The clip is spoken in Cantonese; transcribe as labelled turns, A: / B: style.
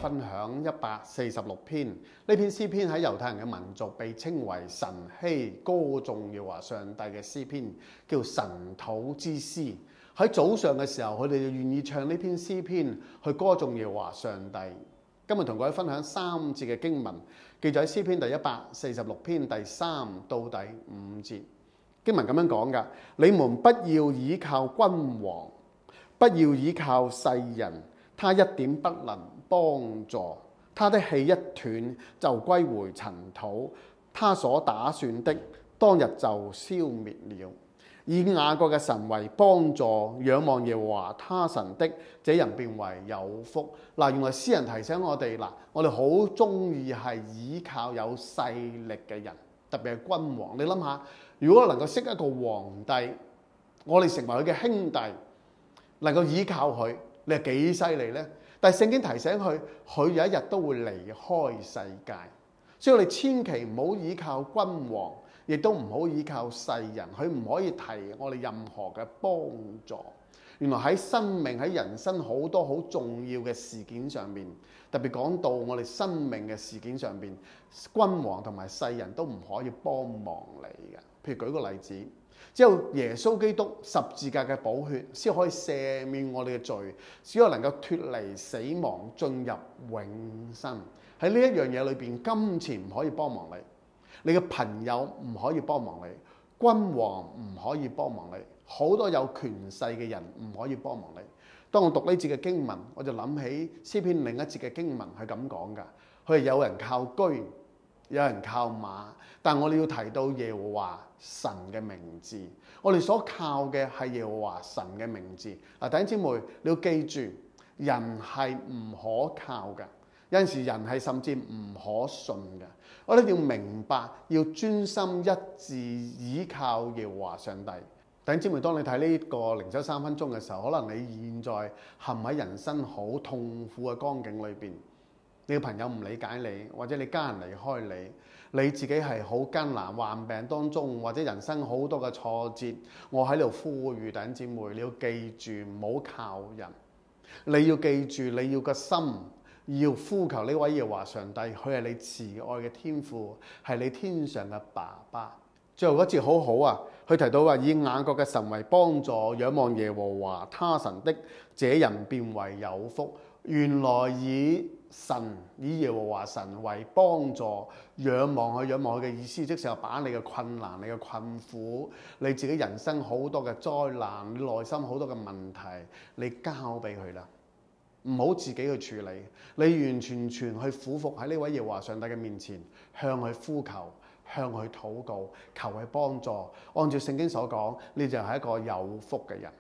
A: 分享146篇。呢篇詩篇喺猶太人嘅民族被稱為晨曦歌頌耶和華上帝嘅詩篇，叫晨禱之詩。喺早上嘅時候，佢哋就願意唱呢篇詩篇去歌頌耶和華上帝。今日同各位分享3節嘅經文，記載喺詩篇第146篇第3到第5節。經文咁樣講㗎：你們不要倚靠君王，不要倚靠世人，他一點不能幫助，他的氣一斷就歸回塵土，他所打算的當日就消滅了。以雅各嘅神為幫助，仰望耶和華他神的，這人便為有福。嗱，原來詩人提醒我哋，嗱，我哋好中意係倚靠有勢力嘅人，特別係君王。你諗下，如果能夠識一個皇帝，我哋成為佢嘅兄弟，能夠倚靠佢，你係幾犀利呢？但係聖經提醒佢，佢有一日都會離開世界，所以我哋千祈唔好倚靠君王。亦都唔好依靠世人，佢唔可以提我哋任何嘅幫助。原來喺生命喺人生好多好重要嘅事件上面，特別講到我哋生命嘅事件上面，君王同埋世人都唔可以幫忙你嘅。譬如舉個例子，只有耶穌基督十字架嘅寶血先可以赦免我哋嘅罪，只有能夠脫離死亡進入永生。喺呢一樣嘢裏邊，金錢唔可以幫忙你。你嘅朋友唔可以幫忙你，君王唔可以幫忙你，好多有權勢嘅人唔可以幫忙你。當我讀呢節嘅經文，我就諗起詩篇另一節嘅經文係咁講㗎，佢係有人靠車，有人靠馬，但我哋要提到耶和華神嘅名字，我哋所靠嘅係耶和華神嘅名字。嗱，弟兄姊妹，你要記住，人係唔可靠㗎。有陣時人係甚至唔可信嘅，我哋要明白，要專心一致倚靠耶和華上帝。弟兄姊妹，當你睇呢個靈修3分鐘嘅時候，可能你現在陷喺人生好痛苦嘅光景裏邊，你嘅朋友唔理解你，或者你家人離開你，你自己係好艱難患病當中，或者人生好多嘅挫折，我喺度呼籲弟兄姊妹，你要記住唔好靠人，你要記住你要個心。要呼求呢位耶和華上帝，佢係你慈愛嘅天父，係你天上嘅爸爸。最後嗰節好好啊，佢提到話以雅各嘅神為幫助，仰望耶和華他神的，這人便為有福。原來以耶和華神為幫助，仰望佢嘅意思，即係把你嘅困難、你嘅困苦、你自己人生好多嘅災難、你內心好多嘅問題，你交俾佢啦。唔好自己去處理，你完全全去俯伏喺呢位耶和華上帝嘅面前，向佢呼求，向佢禱告，求佢幫助。按照聖經所講，你就係一個有福嘅人。